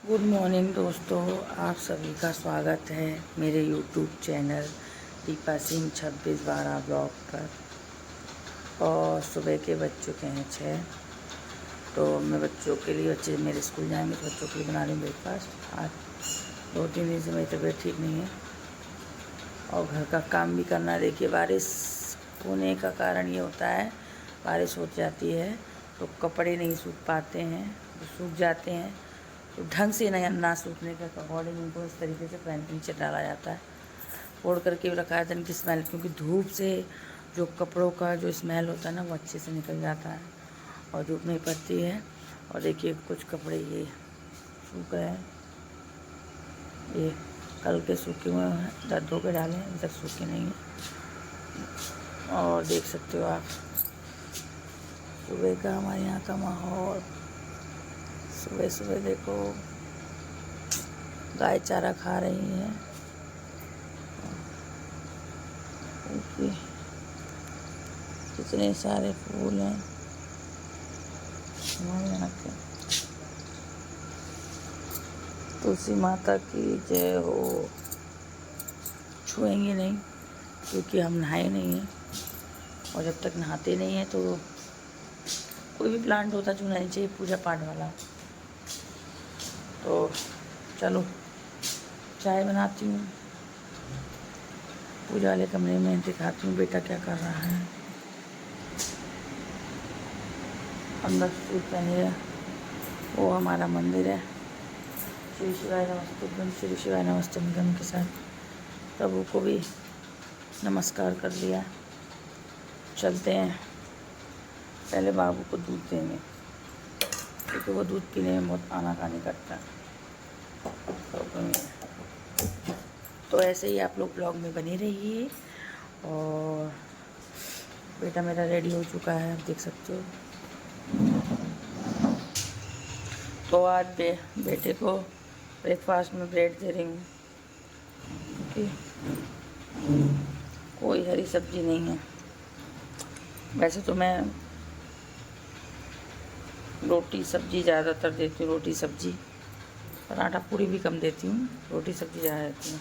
Good morning दोस्तों, आप सभी का स्वागत है मेरे YouTube channel Deepa Singh 2612 blog पर। और सुबह के बज चुके हैं 6। तो मैं बच्चों के लिए, बच्चे मेरे स्कूल जाएंगे तो बच्चों के लिए बना रही हूँ ब्रेकफास्ट। आज 2-3 दिन से मेरी तबीयत ठीक नहीं है और घर का काम भी करना। देखिए, बारिश होने का कारण ये होता है, बारिश हो जाती है तो कपड़े नहीं सूख पाते हैं, तो सूख जाते हैं तो ढंग से ना सूखने के अकॉर्डिंग उनको इस तरीके से फैन के नीचे डाला जाता है, फोल्ड करके भी रखा जाता है इनकी स्मेल, क्योंकि धूप से जो कपड़ों का जो स्मेल होता है ना वो अच्छे से निकल जाता है और धूप नहीं पड़ती है। और देखिए, कुछ कपड़े ये सूख रहे हैं, ये कल के सूखे हुए हैं, 10 धो के डाले हैं, अभी तक सूखे नहीं हैं। और देख सकते हो आप सुबह का हमारे यहाँ का माहौल। सुबह सुबह देखो, गाय चारा खा रही है। देखिए कितने सारे फूल हैं हमारे यहाँ के। तुलसी माता की जय हो। छुएंगे नहीं क्योंकि हम नहाए नहीं हैं, और जब तक नहाते नहीं हैं तो कोई भी प्लांट होता छूना नहीं चाहिए, पूजा पाठ वाला। तो चलो चाय बनाती हूँ, पूजा वाले कमरे में दिखाती हूँ बेटा क्या कर रहा है। अंदर सूट पहने है, वो हमारा मंदिर है। श्री शिवाय नमस्तुभ्यम, श्री शिवाय नमस्तुभ्यम के साथ प्रभु को भी नमस्कार कर लिया। चलते हैं, पहले बाबू को दूध देंगे क्योंकि वो दूध पीने में बहुत आनाकानी करता है। तो ऐसे ही आप लोग ब्लॉग में बने रहिए। और बेटा मेरा रेडी हो चुका है, आप देख सकते हो। तो आज बेटे को ब्रेकफास्ट में ब्रेड दे रही हूँ क्योंकि कोई हरी सब्जी नहीं है। वैसे तो मैं रोटी सब्जी ज़्यादातर देती हूँ, रोटी सब्जी, पराठा पूरी भी कम देती हूँ, रोटी सब्जी ज़्यादा देती हूँ।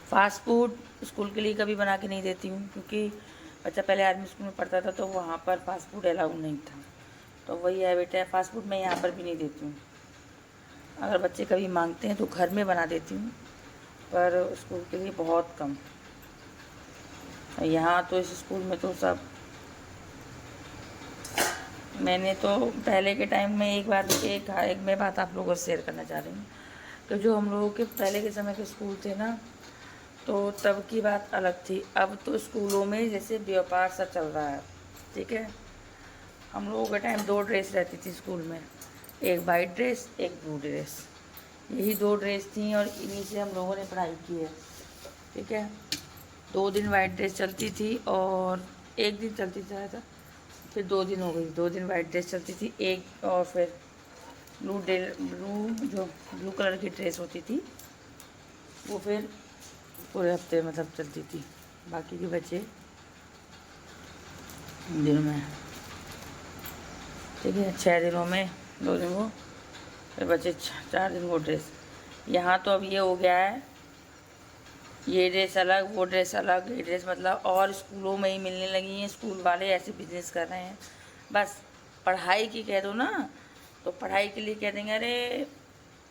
फास्ट फूड स्कूल के लिए कभी बना के नहीं देती हूँ क्योंकि बच्चा पहले आर्मी स्कूल में पढ़ता था तो वहाँ पर फास्ट फूड अलाउड नहीं था। तो वही है बेटा, फास्ट फूड मैं यहाँ पर भी नहीं देती हूँ। अगर बच्चे कभी मांगते हैं तो घर में बना देती हूँ, पर स्कूल के लिए बहुत कम। यहाँ तो इस स्कूल में तो सब, मैंने तो पहले के टाइम में एक मैं बात आप लोगों से शेयर करना चाह रही हूँ कि जो हम लोगों के पहले के समय के स्कूल थे ना, तो तब की बात अलग थी। अब तो स्कूलों में जैसे व्यापार सा चल रहा है, ठीक है। हम लोगों के टाइम 2 ड्रेस रहती थी स्कूल में, एक वाइट ड्रेस, एक ब्लू ड्रेस। यही 2 ड्रेस थी और इन्हीं से हम लोगों ने पढ़ाई की है, ठीक है। 2 दिन वाइट ड्रेस चलती थी और एक दिन चलती था, फिर 2 दिन हो गई। 2 दिन वाइट ड्रेस चलती थी, एक और फिर ब्लू कलर की ड्रेस होती थी, वो फिर पूरे हफ्ते मतलब चलती थी। बाकी के बच्चे दिनों में, ठीक है, 6 दिनों में 2 दिन वो, फिर बच्चे 4 दिन वो ड्रेस। यहाँ तो अब ये हो गया है, ये ड्रेस अलग, वो ड्रेस अलग। ये ड्रेस मतलब और स्कूलों में ही मिलने लगी हैं। स्कूल वाले ऐसे बिजनेस कर रहे हैं। बस पढ़ाई की कह दो ना, तो पढ़ाई के लिए कह देंगे अरे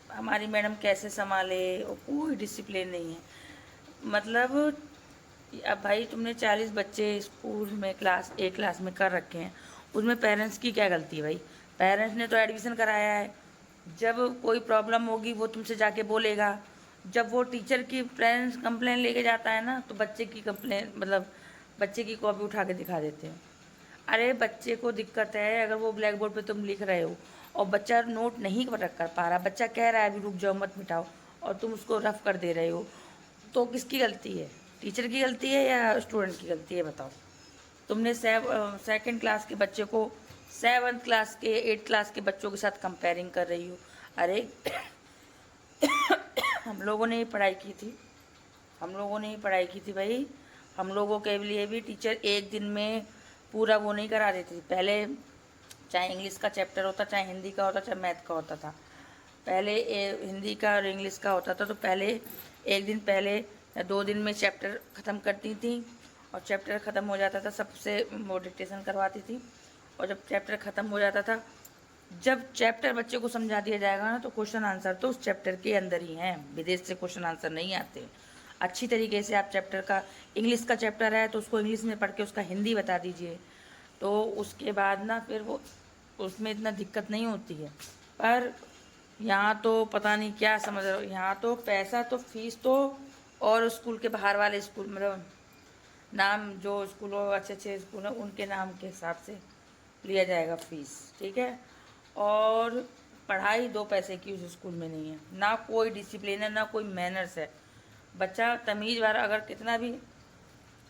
हमारी मैडम कैसे संभाले, और कोई डिसिप्लिन नहीं है। मतलब अब भाई तुमने 40 बच्चे स्कूल में एक क्लास में कर रखे हैं, उसमें पेरेंट्स की क्या गलती है भाई? पेरेंट्स ने तो एडमिशन कराया है। जब कोई प्रॉब्लम होगी वो तुमसे जाके बोलेगा। जब वो टीचर की पेरेंट्स कंप्लेन लेके जाता है ना, तो बच्चे की कंप्लेन मतलब बच्चे की कॉपी उठा के दिखा देते हैं। अरे बच्चे को दिक्कत है, अगर वो ब्लैक बोर्ड पे तुम लिख रहे हो और बच्चा नोट नहीं कर पा रहा, बच्चा कह रहा है अभी रुक जाओ मत मिटाओ, और तुम उसको रफ कर दे रहे हो, तो किसकी गलती है? टीचर की गलती है या स्टूडेंट की गलती है? बताओ। तुमने सेकंड क्लास के बच्चे को 7th क्लास के 8th क्लास के बच्चों के साथ कंपेयरिंग कर रही हो। अरे हम लोगों ने ही पढ़ाई की थी, हम लोगों ने ही पढ़ाई की थी भाई। हम लोगों के लिए भी टीचर एक दिन में पूरा वो नहीं करा देती थी। पहले चाहे इंग्लिश का चैप्टर होता, चाहे हिंदी का होता, चाहे मैथ का होता था, पहले हिंदी का और इंग्लिश का होता था, तो पहले एक दिन पहले या 2 दिन में चैप्टर ख़त्म करती थी, और चैप्टर ख़त्म हो जाता था सबसे वो डिक्टेशन करवाती थी। और जब चैप्टर ख़त्म हो जाता था, जब चैप्टर बच्चे को समझा दिया जाएगा ना, तो क्वेश्चन आंसर तो उस चैप्टर के अंदर ही हैं, विदेश से क्वेश्चन आंसर नहीं आते। अच्छी तरीके से आप चैप्टर का, इंग्लिश का चैप्टर है तो उसको इंग्लिश में पढ़ के उसका हिंदी बता दीजिए, तो उसके बाद ना फिर वो उसमें इतना दिक्कत नहीं होती है। पर यहाँ तो पता नहीं क्या समझ रहे हो, यहाँ तो पैसा तो फीस तो, और स्कूल के बाहर वाले स्कूल मतलब नाम जो स्कूल अच्छे अच्छे स्कूल हैं उनके नाम के हिसाब से लिया जाएगा फीस, ठीक है। और पढ़ाई 2 पैसे की उस स्कूल में नहीं है, ना कोई डिसिप्लिन है, ना कोई मैनर्स है। बच्चा तमीज़ वाला अगर कितना भी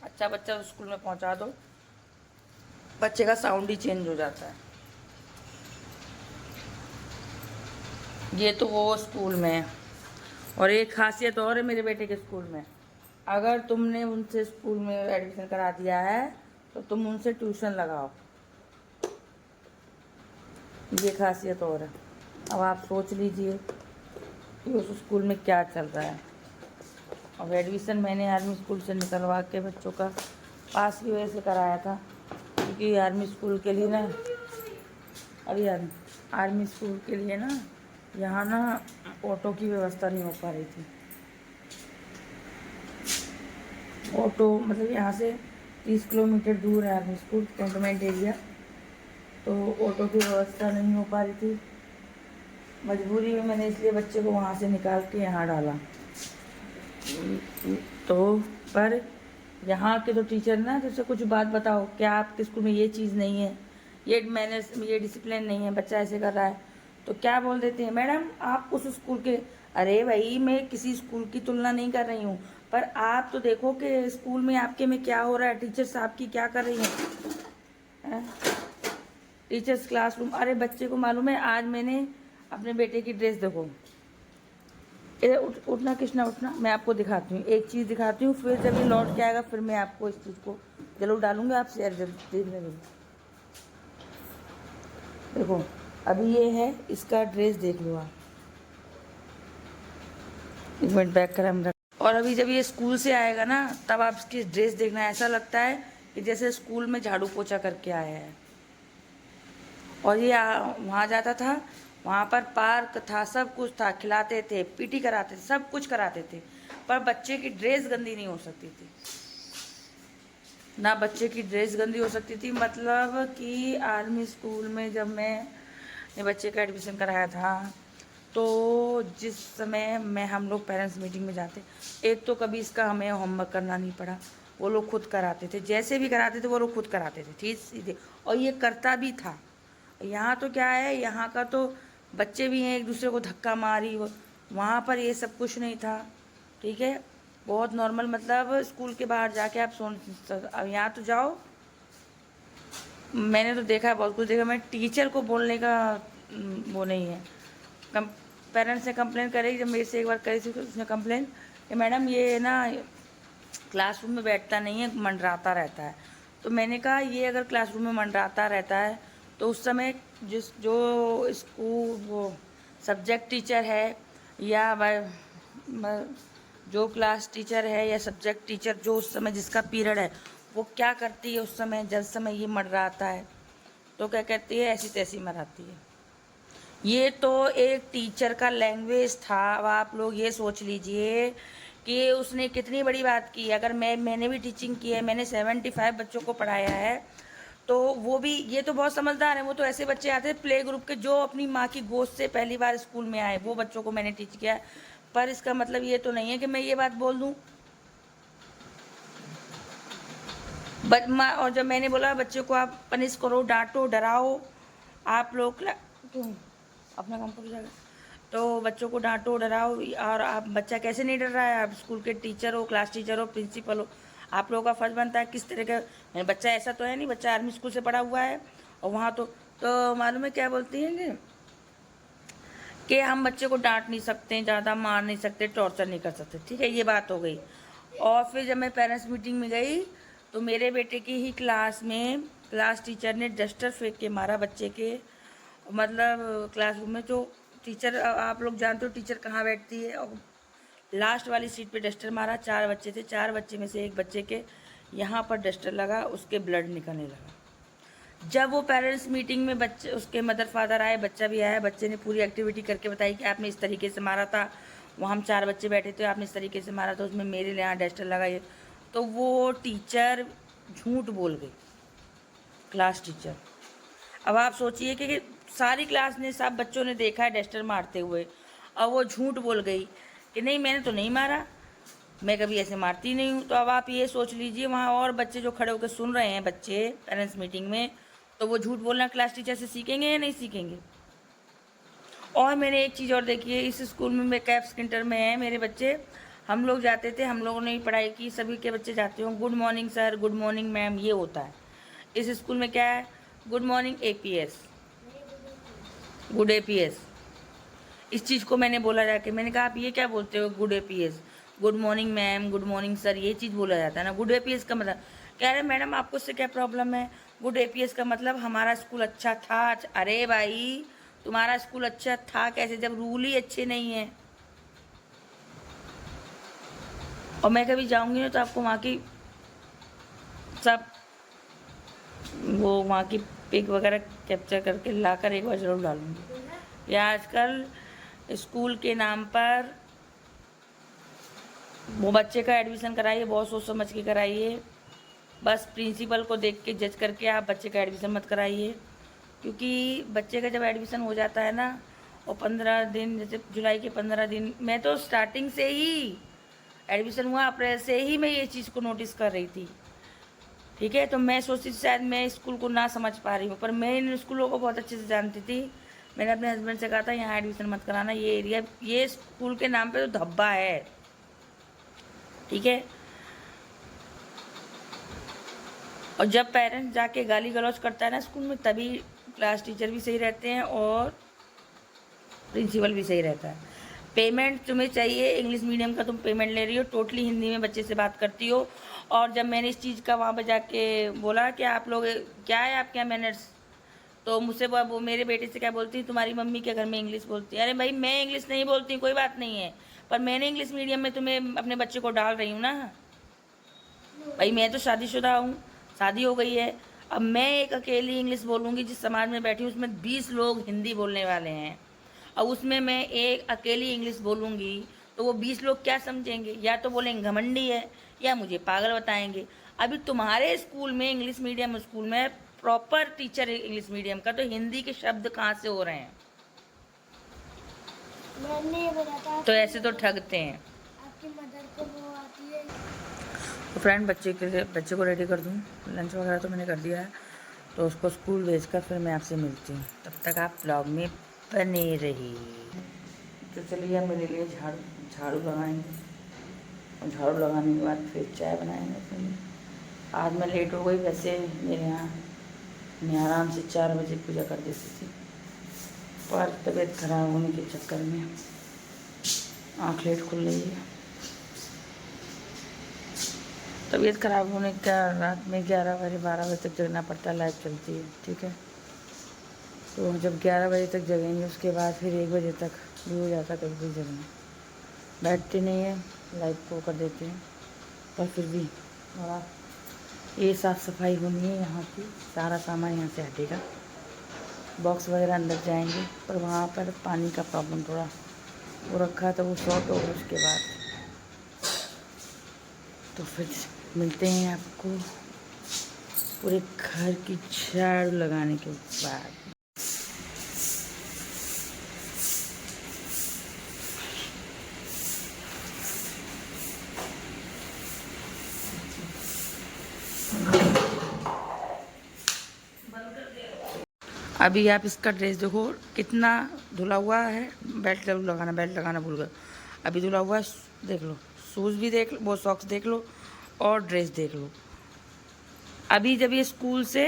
अच्छा बच्चा उस स्कूल में पहुंचा दो, बच्चे का साउंड ही चेंज हो जाता है। ये तो वो स्कूल में है। और एक खासियत और है मेरे बेटे के स्कूल में, अगर तुमने उनसे स्कूल में एडमिशन करा दिया है तो तुम उनसे ट्यूशन लगाओ, ये खासियत और है। अब आप सोच लीजिए कि उस स्कूल में क्या चल रहा है। और एडमिशन मैंने आर्मी स्कूल से निकलवा के बच्चों का पास की वजह से कराया था, क्योंकि आर्मी स्कूल के लिए ना, अभी आर्मी स्कूल के लिए ना यहाँ ना ऑटो की व्यवस्था नहीं हो पा रही थी। ऑटो मतलब यहाँ से 30 किलोमीटर दूर है आर्मी स्कूल, कैंटोनमेंट एरिया, तो ऑटो की व्यवस्था नहीं हो पा रही थी। मजबूरी में मैंने इसलिए बच्चे को वहाँ से निकाल के यहाँ डाला। तो पर यहाँ के तो टीचर ना, जैसे कुछ बात बताओ, क्या आपके स्कूल में ये चीज़ नहीं है, ये मैनर्स, ये डिसिप्लिन नहीं है, बच्चा ऐसे कर रहा है, तो क्या बोल देते हैं, मैडम आप उस स्कूल के। अरे भाई, मैं किसी स्कूल की तुलना नहीं कर रही हूँ, पर आप तो देखो कि स्कूल में आपके में क्या हो रहा है, टीचर्स आपकी क्या कर रही हैं, टीचर्स क्लासरूम। अरे बच्चे को मालूम है, आज मैंने अपने बेटे की ड्रेस, देखो इधर उठना कृष्णा उठना, मैं आपको दिखाती हूँ, एक चीज़ दिखाती हूँ, फिर जब ये लौट के आएगा फिर मैं आपको इस चीज़ को जरूर डालूंगा, आप शेयर देखने में। देखो अभी ये है, इसका ड्रेस देख लो आप, 1 मिनट बैक कर हम रख। और अभी जब ये स्कूल से आएगा ना, तब आप इसकी ड्रेस देखना, ऐसा लगता है कि जैसे स्कूल में झाड़ू पोछा करके आया है। और ये वहाँ जाता था, वहाँ पर पार्क था, सब कुछ था, खिलाते थे, पीटी कराते थे, सब कुछ कराते थे, पर बच्चे की ड्रेस गंदी नहीं हो सकती थी ना, बच्चे की ड्रेस गंदी हो सकती थी। मतलब कि आर्मी स्कूल में जब मैंने बच्चे का एडमिशन कराया था, तो जिस समय मैं हम लोग पेरेंट्स मीटिंग में जाते, एक तो कभी इसका हमें होमवर्क करना नहीं पड़ा, वो लोग खुद कराते थे, जैसे भी कराते थे वो लोग खुद कराते थे, ठीक सीधे, और ये करता भी था। यहाँ तो क्या है, यहाँ का तो बच्चे भी हैं, एक दूसरे को धक्का मारी, वहाँ पर ये सब कुछ नहीं था, ठीक है, बहुत नॉर्मल। मतलब स्कूल के बाहर जाके आप अब यहाँ तो जाओ, मैंने तो देखा है, बहुत कुछ देखा, मैं टीचर को बोलने का वो नहीं है। पेरेंट्स ने कंप्लेन करी, जब मेरे से एक बार करी थी, तो उसने कंप्लेन कि मैडम ये ना क्लासरूम में बैठता नहीं है, मंडराता रहता है। तो मैंने कहा ये अगर क्लासरूम में मंडराता रहता है, तो उस समय जो स्कूल वो सब्जेक्ट टीचर है, या जो क्लास टीचर है या सब्जेक्ट टीचर, जो उस समय जिसका पीरियड है, वो क्या करती है उस समय, जब समय ये मंडराता है, तो क्या कहती है, ऐसी तैसी मराती है। ये तो एक टीचर का लैंग्वेज था। अब आप लोग ये सोच लीजिए कि उसने कितनी बड़ी बात की। अगर मैंने भी टीचिंग की है, मैंने 75 बच्चों को पढ़ाया है, तो वो भी, ये तो बहुत समझदार है, वो तो ऐसे बच्चे आते हैं प्ले ग्रुप के जो अपनी माँ की गोद से पहली बार स्कूल में आए, वो बच्चों को मैंने टीच किया है। पर इसका मतलब ये तो नहीं है कि मैं ये बात बोल दूँ। और जब मैंने बोला बच्चों को आप पनिश करो, डांटो, डराओ, आप लोग अपना काम कर जाएगा, तो बच्चों को डांटो, डराओ, और आप, बच्चा कैसे नहीं डर रहा है, आप स्कूल के टीचर हो, क्लास टीचर हो, प्रिंसिपल हो, आप लोगों का फर्ज बनता है किस तरह का। बच्चा ऐसा तो है नहीं, बच्चा आर्मी स्कूल से पढ़ा हुआ है, और वहाँ तो मालूम है क्या बोलती हैं कि हम बच्चे को डांट नहीं सकते, ज़्यादा मार नहीं सकते, टॉर्चर नहीं कर सकते, ठीक है, ये बात हो गई। और फिर जब मैं पेरेंट्स मीटिंग में गई, तो मेरे बेटे की ही क्लास में क्लास टीचर ने डस्टर फेंक के मारा बच्चे के, मतलब क्लासरूम में जो टीचर, आप लोग जानते हो टीचर कहाँ बैठती है, और लास्ट वाली सीट पे डस्टर मारा। 4 बच्चे थे, 4 बच्चे में से एक बच्चे के यहाँ पर डस्टर लगा, उसके ब्लड निकलने लगा। जब वो पेरेंट्स मीटिंग में बच्चे, उसके मदर फादर आए, बच्चा भी आया, बच्चे ने पूरी एक्टिविटी करके बताई कि आपने इस तरीके से मारा था, वहाँ हम 4 बच्चे बैठे थे, आपने इस तरीके से मारा था, उसमें मेरे यहाँ डस्टर लगा। ये तो वो टीचर झूठ बोल गई, क्लास टीचर। अब आप सोचिए कि सारी क्लास ने, सब बच्चों ने देखा है डस्टर मारते हुए, और वो झूठ बोल गई कि नहीं मैंने तो नहीं मारा, मैं कभी ऐसे मारती नहीं हूँ। तो अब आप ये सोच लीजिए वहाँ और बच्चे जो खड़े होकर सुन रहे हैं, बच्चे पेरेंट्स मीटिंग में, तो वो झूठ बोलना क्लास टीचर से सीखेंगे या नहीं सीखेंगे। और मैंने एक चीज़ और देखी है, इस स्कूल में, मैं कैप्स सेंटर में है मेरे बच्चे, हम लोग जाते थे, हम लोगों ने ही पढ़ाई की, सभी के बच्चे जाते हों, good morning sir, good morning ma'am, ये होता है। इस स्कूल में क्या है, good morning APS, good APS। इस चीज़ को मैंने बोला जाके, मैंने कहा आप ये क्या बोलते हो good APS, good morning ma'am, good morning sir, ये चीज़ बोला जाता है ना। गुड APS का मतलब, कह रहे मैडम आपको उससे क्या प्रॉब्लम है, गुड APS का मतलब हमारा स्कूल अच्छा था। अरे भाई तुम्हारा स्कूल अच्छा था कैसे, जब रूल ही अच्छे नहीं है। और मैं कभी जाऊंगी ना तो आपको वहाँ की सब वो वहाँ की पिक वगैरह कैप्चर करके लाकर एक बार जरूर डालूंगी। या आजकल स्कूल के नाम पर वो बच्चे का एडमिशन कराइए, बहुत सोच समझ के कराइए, बस प्रिंसिपल को देख के जज करके आप बच्चे का एडमिशन मत कराइए। क्योंकि बच्चे का जब एडमिशन हो जाता है ना, और 15 दिन, जैसे जुलाई के 15 दिन, मैं तो स्टार्टिंग से ही, एडमिशन हुआ अप्रैल से ही मैं ये चीज़ को नोटिस कर रही थी, ठीक है। तो मैं सोचती थी शायद मैं स्कूल को ना समझ पा रही हूँ, पर मैं इन स्कूलों को बहुत अच्छे से जानती थी। मैंने अपने हस्बैंड से कहा था यहाँ एडमिशन मत कराना, ये एरिया, ये स्कूल के नाम पे तो धब्बा है, ठीक है। और जब पेरेंट्स जाके गाली गलौज करता है ना स्कूल में, तभी क्लास टीचर भी सही रहते हैं और प्रिंसिपल भी सही रहता है। पेमेंट तुम्हें चाहिए, इंग्लिश मीडियम का तुम पेमेंट ले रही हो, टोटली हिंदी में बच्चे से बात करती हो। और जब मैंने इस चीज़ का वहाँ पर जाके बोला कि आप लोग क्या है, आपके यहाँ मैनर्स, तो मुझसे वो मेरे बेटे से क्या बोलती है, तुम्हारी मम्मी के घर में इंग्लिश बोलती है। अरे भाई मैं इंग्लिश नहीं बोलती, कोई बात नहीं है, पर मैंने इंग्लिश मीडियम में तुम्हें अपने बच्चे को डाल रही हूँ ना। भाई मैं तो शादीशुदा हूँ, शादी हो गई है, अब मैं एक अकेली इंग्लिश बोलूँगी, जिस समाज में बैठी हूँ उसमें 20 लोग हिंदी बोलने वाले हैं, और उसमें मैं एक अकेली इंग्लिश बोलूँगी तो वो 20 लोग क्या समझेंगे, या तो बोलेंगे घमंडी है, या मुझे पागल बताएंगे। अभी तुम्हारे स्कूल में, इंग्लिश मीडियम स्कूल में, प्रॉपर टीचर है इंग्लिश मीडियम का, तो हिंदी के शब्द कहाँ से हो रहे हैं। मैंने बोला था तो ऐसे तो ठगते हैं। आपकी मदर को वो आती है। तो फ्रेंड बच्चे को रेडी कर दूँ, लंच वगैरह तो मैंने कर दिया है, तो उसको स्कूल भेजकर फिर मैं आपसे मिलती हूँ। तब तक आप ब्लॉग में बने रही। तो चलिए आप मेरे लिए झाड़ू लगाएंगे, और झाड़ू लगाने के बाद फिर चाय बनाएंगे। फिर आज मैं लेट हो गई, वैसे मेरे यहाँ मैं आराम से 4 बजे पूजा कर देती थी, पर तबीयत खराब होने के चक्कर में आँख लेट खुल रही है। तबीयत खराब होने का रात में 11 बजे 12 बजे तक जगना पड़ता है, लाइट चलती है, ठीक है। तो जब 11 बजे तक जगेंगे, उसके बाद फिर 1 बजे तक भी हो जाता कभी भी जगना, बैठते नहीं है, लाइट को कर देते हैं। पर फिर भी थोड़ा ये साफ़ सफाई होनी है यहाँ की, सारा सामान यहाँ से हटेगा, बॉक्स वगैरह अंदर जाएंगे। पर वहाँ पर पानी का प्रॉब्लम थोड़ा वो रखा है, तो वो शॉर्ट होगा, उसके बाद तो फिर मिलते हैं आपको पूरे घर की झाड़ू लगाने के बाद। अभी आप इसका ड्रेस देखो कितना धुला हुआ है, बेल्ट लगाना भूल गए, अभी धुला हुआ है, देख लो, शूज़ भी देख लो, वो सॉक्स देख लो, और ड्रेस देख लो। अभी जब ये स्कूल से